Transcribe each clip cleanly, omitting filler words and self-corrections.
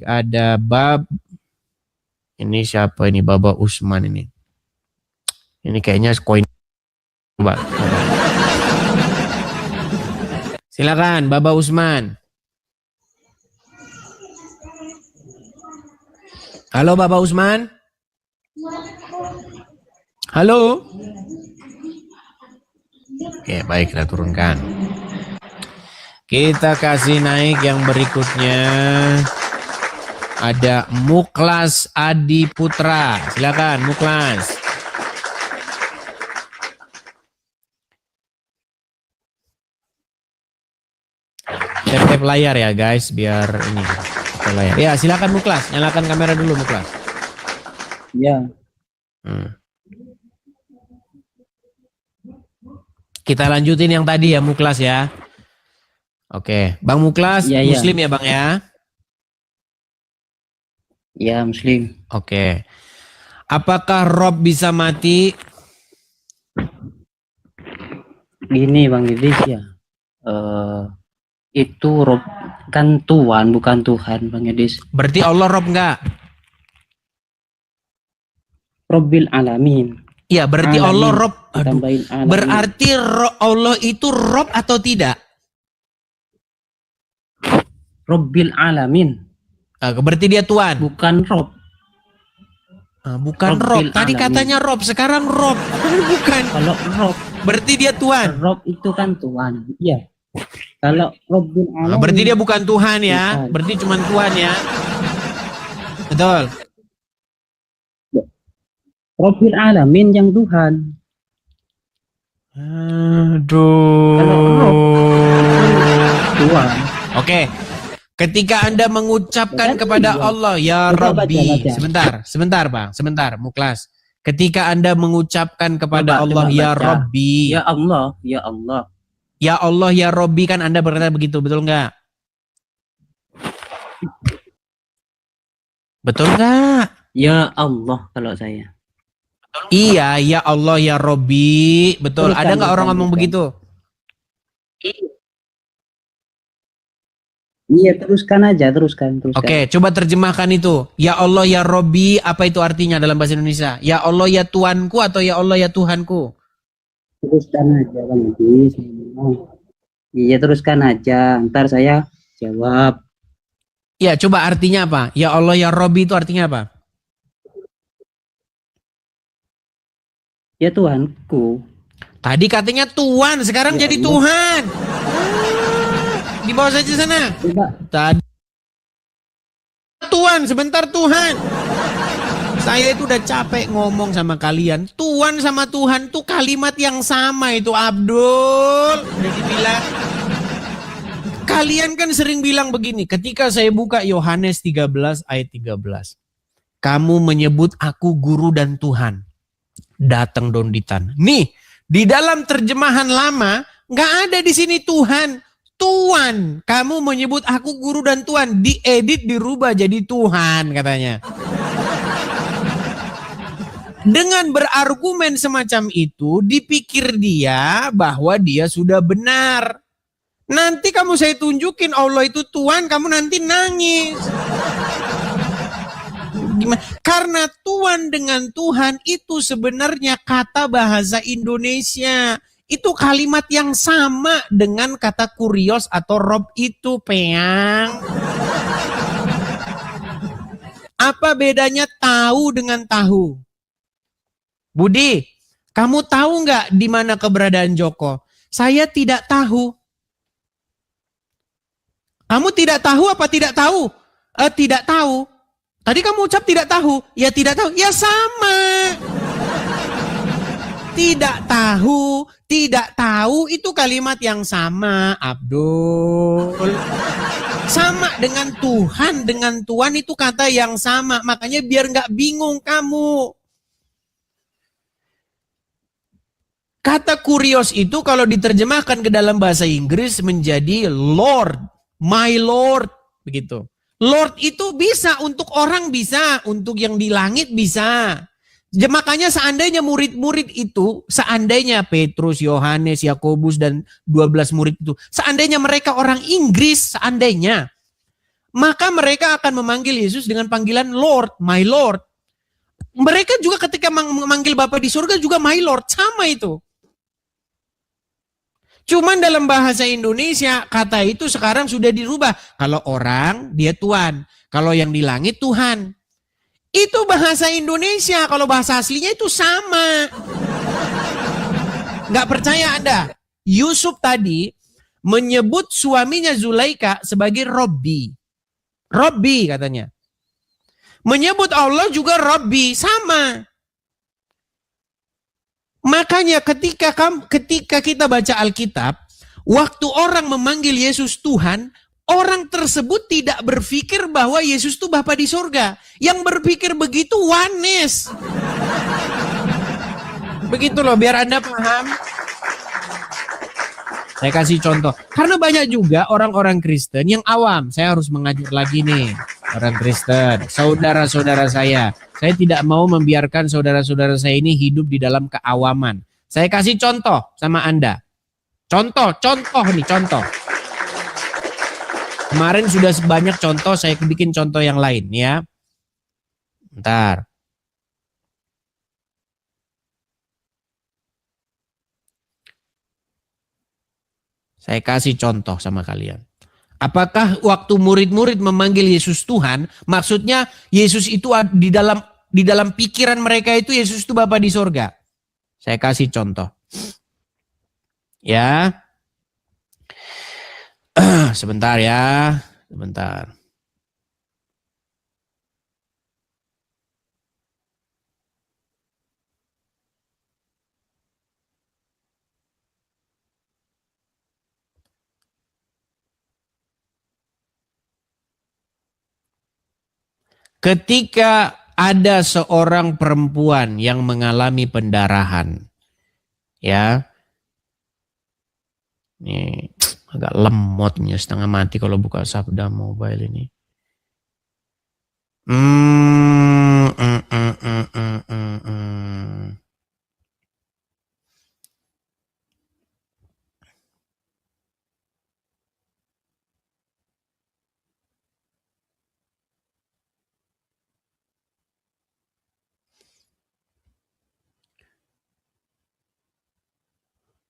ada ini siapa ini? Baba Usman ini. Ini kayaknya koin. Coba. Silakan Baba Usman. Halo Baba Usman. Halo. Oke, baik, kita turunkan. Kita kasih naik yang berikutnya. Ada Muklas Adi Putra. Silakan Muklas. Tap layar ya guys, biar ini layar. Ya, silakan Muklas, nyalakan kamera dulu Muklas. Ya. Kita lanjutin yang tadi ya Muklas ya. Oke, Bang Muklas, ya, Muslim ya Bang ya? Ya, Muslim. Oke. Apakah Rob bisa mati? Gini Bang Idris ya. Itu Rob kan Tuhan bukan Tuhan Bang Idris. Berarti Allah Rob enggak? Robbil alamin. Iya, berarti alamin. Allah Rob. Aduh, berarti Allah itu Rob atau tidak? Robbil alamin. Berarti dia Tuhan. Bukan Rob. Bukan Rob. Tadi alamin. Katanya Rob, sekarang Rob. Bukan. Kalau Rob, berarti dia Tuhan. Rob itu kan Tuhan. Iya. Kalau Robbil alamin. Berarti dia bukan Tuhan ya. Bukan. Berarti cuma Tuhan ya. Betul. Robbil alamin yang Tuhan. Aduh. Kalau Rob Tuhan. Oke. Ketika Anda mengucapkan kepada Allah, ya Rabbi. Sebentar Bang, sebentar Muklas. Ketika Anda mengucapkan kepada Allah, ya Rabbi. Ya Allah, ya Allah. Ya Allah, ya Rabbi, kan Anda berkata begitu, betul nggak? Betul nggak? Ya Allah kalau saya. Iya, ya Allah, ya Rabbi. Betul, ada nggak orang ngomong begitu? Iya, teruskan aja, teruskan. Oke, coba terjemahkan itu. Ya Allah, ya Robbi, apa itu artinya dalam bahasa Indonesia? Ya Allah, ya Tuanku atau ya Allah, ya Tuhanku? Teruskan aja, Bang. Iya, teruskan aja. Ntar saya jawab. Ya, coba artinya apa? Ya Allah, ya Robbi itu artinya apa? Ya Tuhanku. Tadi katanya Tuhan, sekarang ya jadi Allah. Tuhan. Di bawah saja sana. Tadi Tuhan, sebentar Tuhan. Saya itu udah capek ngomong sama kalian. Tuhan sama Tuhan tuh kalimat yang sama itu Abdul. Udah dibilang. Kalian kan sering bilang begini. Ketika saya buka Yohanes 13 ayat 13. Kamu menyebut aku guru dan Tuhan. Datang Donditan. Nih, di dalam terjemahan lama nggak ada di sini Tuhan. Tuhan, kamu menyebut aku guru dan Tuhan, diedit dirubah jadi Tuhan katanya. Dengan berargumen semacam itu, dipikir dia bahwa dia sudah benar. Nanti kamu saya tunjukin Allah itu Tuhan, kamu nanti nangis. Gimana? Karena Tuhan dengan Tuhan itu sebenarnya kata bahasa Indonesia. Itu kalimat yang sama dengan kata kurios atau rob itu, Peang. Apa bedanya tahu dengan tahu? Budi, kamu tahu nggak di mana keberadaan Joko? Saya tidak tahu. Kamu tidak tahu apa tidak tahu? Tidak tahu. Tadi kamu ucap tidak tahu. Ya tidak tahu. Ya sama. Tidak tahu itu kalimat yang sama, Abdul. Sama dengan Tuhan itu kata yang sama. Makanya biar nggak bingung kamu. Kata kurios itu kalau diterjemahkan ke dalam bahasa Inggris menjadi Lord, my Lord, begitu. Lord itu bisa untuk orang bisa, untuk yang di langit bisa. Makanya seandainya murid-murid itu, seandainya Petrus, Yohanes, Yakobus dan 12 murid itu, seandainya mereka orang Inggris, seandainya maka mereka akan memanggil Yesus dengan panggilan Lord, my Lord. Mereka juga ketika memanggil Bapa di surga juga my Lord, sama itu. Cuman dalam bahasa Indonesia kata itu sekarang sudah dirubah. Kalau orang dia Tuhan, kalau yang di langit Tuhan. Itu bahasa Indonesia, kalau bahasa aslinya itu sama. Gak percaya Anda? Yusuf tadi menyebut suaminya Zulaika sebagai Robbi. Robbi katanya. Menyebut Allah juga Robbi, sama. Makanya ketika kita baca Alkitab, waktu orang memanggil Yesus Tuhan, orang tersebut tidak berpikir bahwa Yesus itu Bapa di surga. Yang berpikir begitu wanes. Begitu loh, biar Anda paham. Saya kasih contoh. Karena banyak juga orang-orang Kristen yang awam. Saya harus mengajar lagi nih. Orang Kristen, saudara-saudara saya. Saya tidak mau membiarkan saudara-saudara saya ini hidup di dalam keawaman. Saya kasih contoh sama Anda. Contoh nih, contoh. Kemarin sudah sebanyak contoh, saya bikin contoh yang lain ya. Bentar. Saya kasih contoh sama kalian. Apakah waktu murid-murid memanggil Yesus Tuhan, maksudnya Yesus itu di dalam pikiran mereka itu Yesus itu Bapa di sorga? Saya kasih contoh. Ya. Sebentar ya. Sebentar. Ketika ada seorang perempuan yang mengalami pendarahan, ya, ini agak lemotnya setengah mati kalau buka Sabda Mobile ini.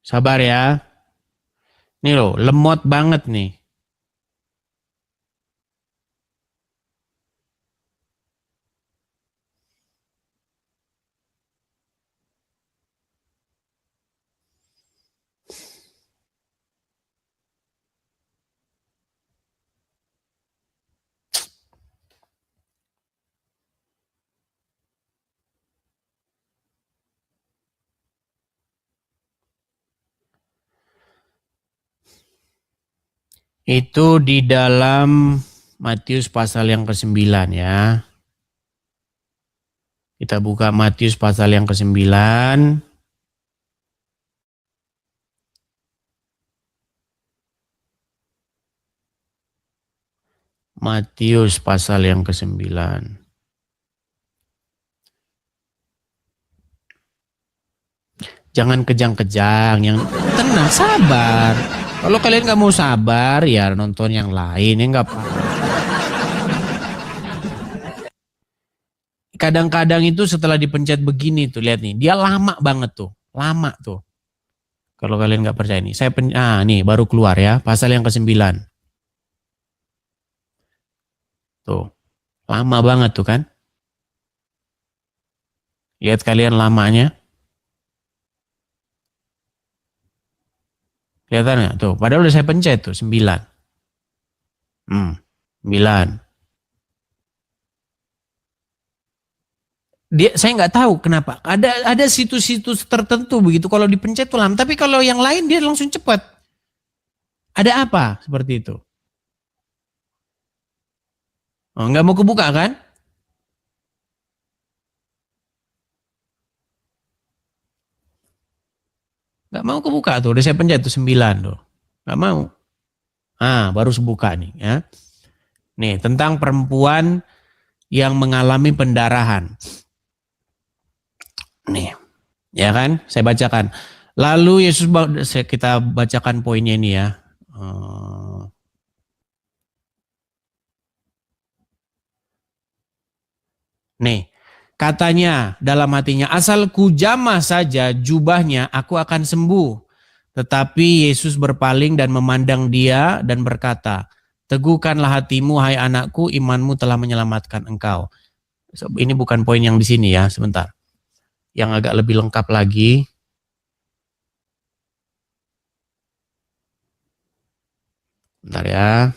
Sabar ya. Nih loh, lemot banget nih. Itu di dalam Matius pasal yang ke-9 ya. Kita buka Matius pasal yang ke-9. Matius pasal yang ke-9. Jangan kejang-kejang, yang tenang, sabar. Kalau kalian gak mau sabar, ya nonton yang lain, ya gak apa-apa. Kadang-kadang itu setelah dipencet begini tuh, lihat nih, dia lama banget tuh, lama tuh. Kalau kalian gak percaya nih, nih baru keluar ya, pasal yang ke-9. Tuh, lama banget tuh kan. Lihat kalian lamanya. Kelihatan nggak tuh? Padahal udah saya pencet tuh 9. 9. Saya nggak tahu kenapa. Ada situs-situs tertentu begitu kalau dipencet tuh lama. Tapi kalau yang lain dia langsung cepat. Ada apa seperti itu? Oh, nggak mau kebuka kan? Nggak mau kebuka tuh. Udah saya pencet tuh 9 tuh. Nggak mau. Baru sebuka nih ya. Nih, tentang perempuan yang mengalami pendarahan. Nih, ya kan? Saya bacakan. Lalu Yesus, kita bacakan poinnya ini ya. Nih, katanya dalam hatinya, asal ku jamah saja jubahnya, aku akan sembuh. Tetapi Yesus berpaling dan memandang dia dan berkata, teguhkanlah hatimu, hai anakku, imanmu telah menyelamatkan engkau. Ini bukan poin yang di sini ya, sebentar. Yang agak lebih lengkap lagi. Bentar ya.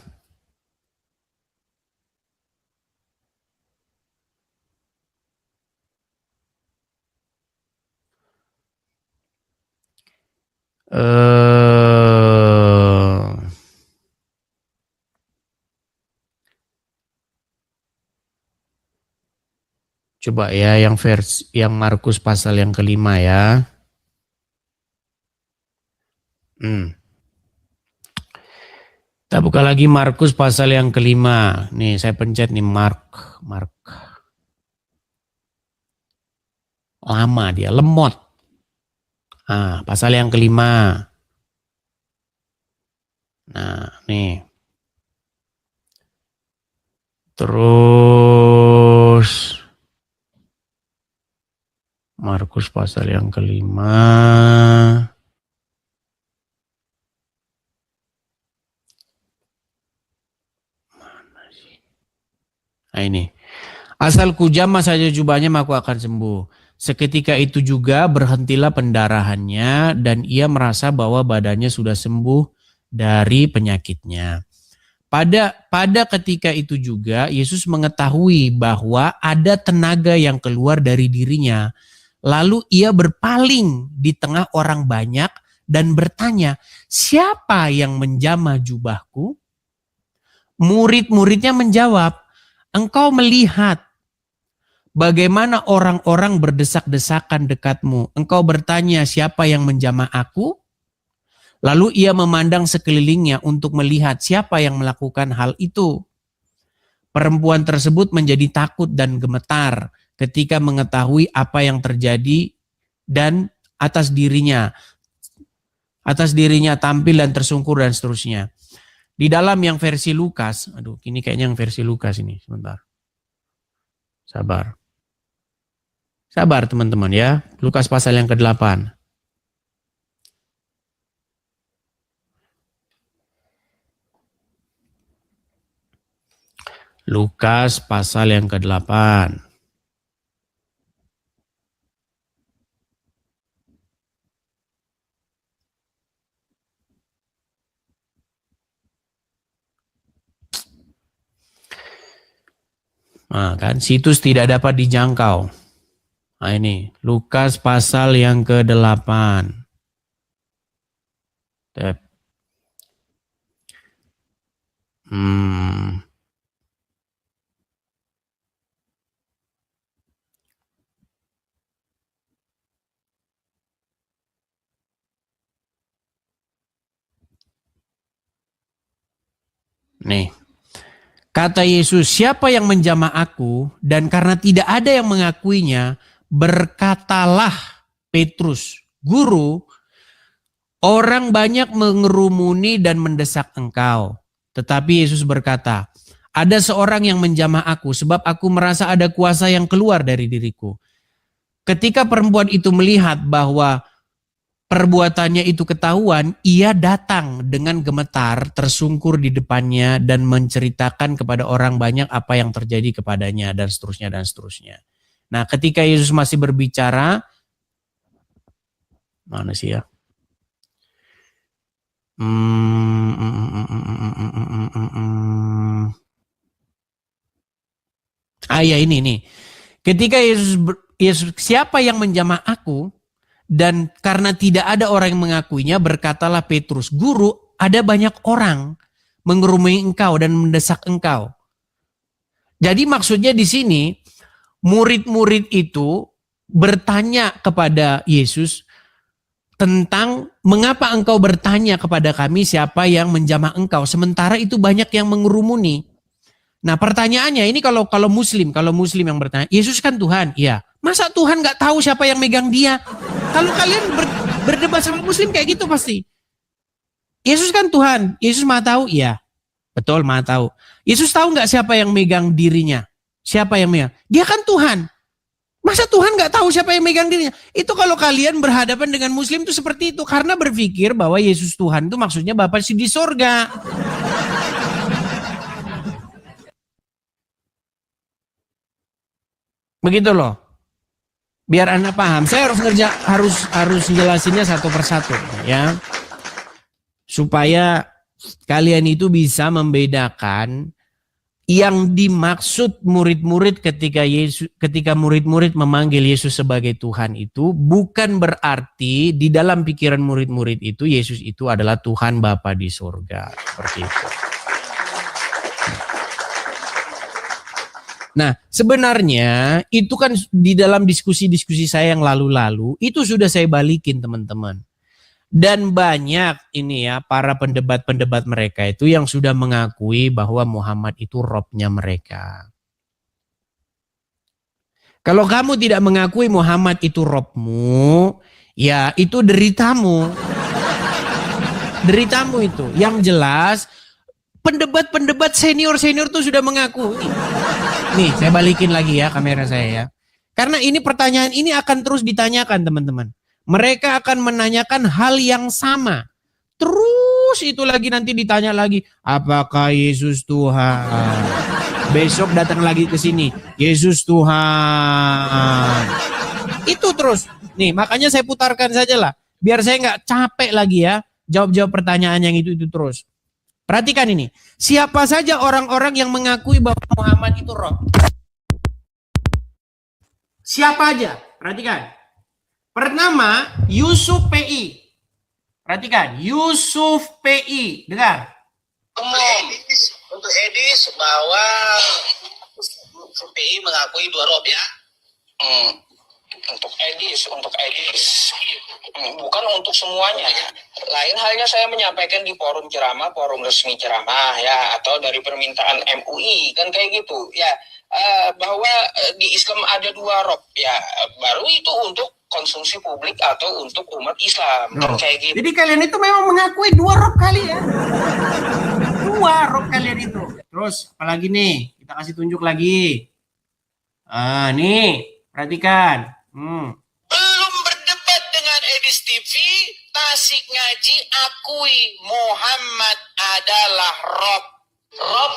Coba ya yang Markus pasal yang kelima ya. Kita buka lagi Markus pasal yang kelima. Nih saya pencet nih Mark. Lama dia, lemot. Pasal yang kelima. Nah, nih. Terus Markus pasal yang kelima. Mana sih? Nah ini. Asal kujamah saja jubahnya maka akan sembuh. Seketika itu juga berhentilah pendarahannya dan ia merasa bahwa badannya sudah sembuh dari penyakitnya. Pada ketika itu juga Yesus mengetahui bahwa ada tenaga yang keluar dari dirinya. Lalu ia berpaling di tengah orang banyak dan bertanya, siapa yang menjamah jubahku? Murid-muridnya menjawab, engkau melihat bagaimana orang-orang berdesak-desakan dekatmu. Engkau bertanya siapa yang menjamah aku? Lalu ia memandang sekelilingnya untuk melihat siapa yang melakukan hal itu. Perempuan tersebut menjadi takut dan gemetar ketika mengetahui apa yang terjadi dan atas dirinya tampil dan tersungkur dan seterusnya. Di dalam yang versi Lukas, ini kayaknya yang versi Lukas ini, sebentar. Sabar teman-teman ya. Lukas pasal yang ke-8. Lukas pasal yang ke-8. Nah, kan situs tidak dapat dijangkau. Nah ini Lukas pasal yang ke-8. Nih, kata Yesus, siapa yang menjamah aku? Dan karena tidak ada yang mengakuinya, berkatalah Petrus, Guru, orang banyak mengerumuni dan mendesak engkau. Tetapi Yesus berkata, ada seorang yang menjamah aku sebab aku merasa ada kuasa yang keluar dari diriku. Ketika perempuan itu melihat bahwa perbuatannya itu ketahuan, ia datang dengan gemetar, tersungkur di depannya dan menceritakan kepada orang banyak apa yang terjadi kepadanya dan seterusnya dan seterusnya. Nah, ketika Yesus masih berbicara, mana sih ya? Ya ini nih. Ketika Yesus siapa yang menjamah aku? Dan karena tidak ada orang yang mengakuinya, berkatalah Petrus, Guru, ada banyak orang mengerumuni engkau dan mendesak engkau. Jadi maksudnya di sini, murid-murid itu bertanya kepada Yesus tentang mengapa engkau bertanya kepada kami siapa yang menjamah engkau, sementara itu banyak yang mengerumuni. Nah pertanyaannya ini kalau muslim yang bertanya, Yesus kan Tuhan, iya. Masa Tuhan nggak tahu siapa yang megang dia? Kalau kalian berdebat sama muslim kayak gitu pasti. Yesus kan Tuhan, Yesus maha tahu, iya. Betul, maha tahu. Yesus tahu nggak siapa yang megang dirinya? Siapa yang megang? Dia kan Tuhan. Masa Tuhan nggak tahu siapa yang megang dirinya? Itu kalau kalian berhadapan dengan Muslim itu seperti itu. Karena berpikir bahwa Yesus Tuhan itu maksudnya Bapa di sorga. Begitu loh. Biar Anda paham. Saya harus jelasinnya satu persatu ya. Supaya kalian itu bisa membedakan yang dimaksud murid-murid ketika murid-murid memanggil Yesus sebagai Tuhan itu bukan berarti di dalam pikiran murid-murid itu Yesus itu adalah Tuhan Bapa di surga. Seperti itu. Nah, sebenarnya itu kan di dalam diskusi-diskusi saya yang lalu-lalu itu sudah saya balikin teman-teman. Dan banyak ini ya para pendebat-pendebat mereka itu yang sudah mengakui bahwa Muhammad itu robnya mereka. Kalau kamu tidak mengakui Muhammad itu robmu, ya itu deritamu. Deritamu itu. Yang jelas pendebat-pendebat senior-senior itu sudah mengakui. Nih saya balikin lagi ya kamera saya ya. Karena ini pertanyaan ini akan terus ditanyakan teman-teman. Mereka akan menanyakan hal yang sama. Terus itu lagi nanti ditanya lagi, apakah Yesus Tuhan? Besok datang lagi ke sini, Yesus Tuhan. Itu terus. Nih, makanya saya putarkan saja lah. Biar saya nggak capek lagi ya, jawab-jawab pertanyaan yang itu terus. Perhatikan ini. Siapa saja orang-orang yang mengakui bahwa Muhammad itu roh? Siapa aja? Perhatikan. Pertama, Yusuf PI. Perhatikan, Yusuf PI. Dengar. Untuk Edis bahwa Yusuf PI mengakui dua rob ya. Untuk Edis. Bukan untuk semuanya. Lain halnya saya menyampaikan di forum ceramah, forum resmi ceramah ya, atau dari permintaan MUI kan kayak gitu ya. Bahwa di Islam ada dua rob ya, baru itu untuk konsumsi publik atau untuk umat Islam kan kayak gitu. Jadi kalian itu memang mengakui dua rob kali ya. Dua rob kalian itu. Terus apalagi nih? Kita kasih tunjuk lagi. Nih, perhatikan. Belum berdebat dengan Edis TV, Tasik Ngaji akui Muhammad adalah rob. Rob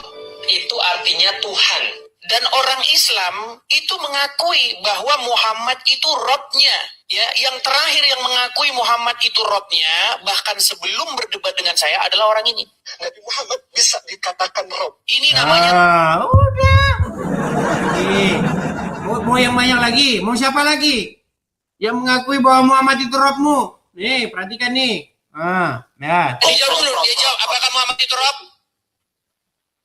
itu artinya Tuhan. Dan orang Islam itu mengakui bahwa Muhammad itu robnya. Ya, yang terakhir yang mengakui Muhammad itu robnya, bahkan sebelum berdebat dengan saya adalah orang ini. Nabi Muhammad bisa dikatakan rob. Ini namanya. Udah. Mau yang banyak lagi? Mau siapa lagi? Yang mengakui bahwa Muhammad itu robmu? Nih, perhatikan nih. Lihat. Dia jawab dulu. Dia jawab, apakah Muhammad itu rob?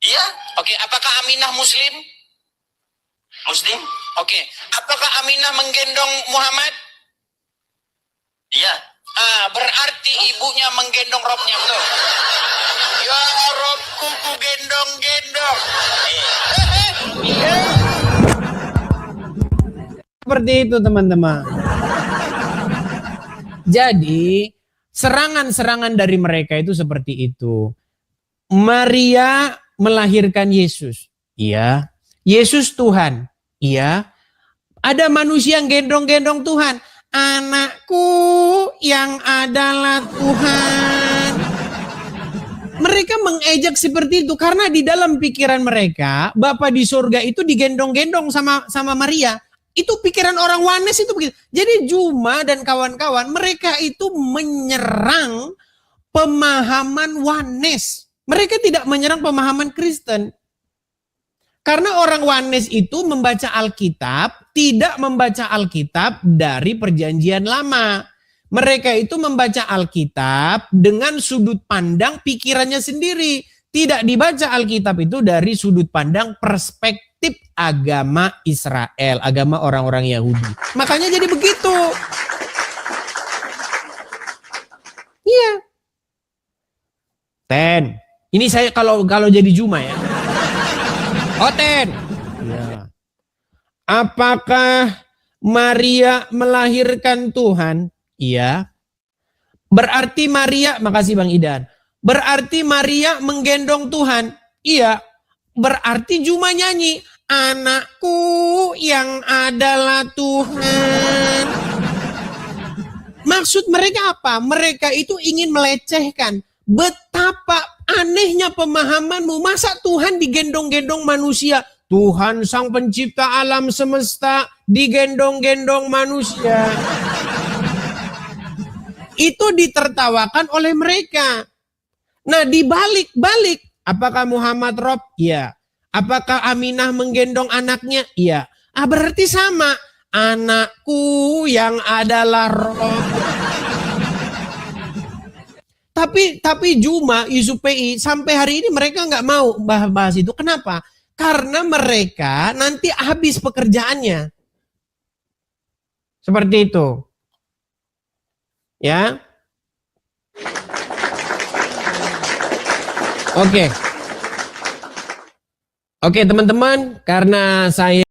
Iya. Oke, apakah Aminah Muslim? Muslim? Oke. Apakah Aminah menggendong Muhammad? Iya. Berarti ibunya menggendong robnya, betul? Ya robku ku gendong-gendong. Seperti itu teman-teman. Jadi serangan-serangan dari mereka itu seperti itu. Maria melahirkan Yesus. Iya. Yesus Tuhan. Iya. Ada manusia yang gendong-gendong Tuhan. Anakku yang adalah Tuhan. Mereka mengejek seperti itu karena di dalam pikiran mereka Bapa di surga itu digendong-gendong sama Maria. Itu pikiran orang Wanes itu begitu. Jadi Juma dan kawan-kawan mereka itu menyerang pemahaman Wanes. Mereka tidak menyerang pemahaman Kristen. Karena orang Wanes itu membaca Alkitab, tidak membaca Alkitab dari perjanjian lama. Mereka itu membaca Alkitab dengan sudut pandang pikirannya sendiri. Tidak dibaca Alkitab itu dari sudut pandang perspektif agama Israel, agama orang-orang Yahudi. Makanya jadi begitu. Iya. Ini saya kalau jadi Juma ya. Oten. Ya. Apakah Maria melahirkan Tuhan? Iya. Berarti Maria, makasih Bang Idan. Berarti Maria menggendong Tuhan? Iya. Berarti Juma nyanyi. anakku yang adalah Tuhan. Maksud mereka apa? Mereka itu ingin melecehkan. Betapa anehnya pemahamanmu. Masa Tuhan digendong-gendong manusia? Tuhan sang pencipta alam semesta digendong-gendong manusia. Itu ditertawakan oleh mereka. Nah, dibalik-balik, apakah Muhammad Rob? Iya. Apakah Aminah menggendong anaknya? Iya. Berarti sama. Anakku yang adalah Rob. Tapi Juma, Yusuf PI, sampai hari ini mereka nggak mau bahas itu. Kenapa? Karena mereka nanti habis pekerjaannya. Seperti itu. Ya. Oke. Oke, teman-teman, karena saya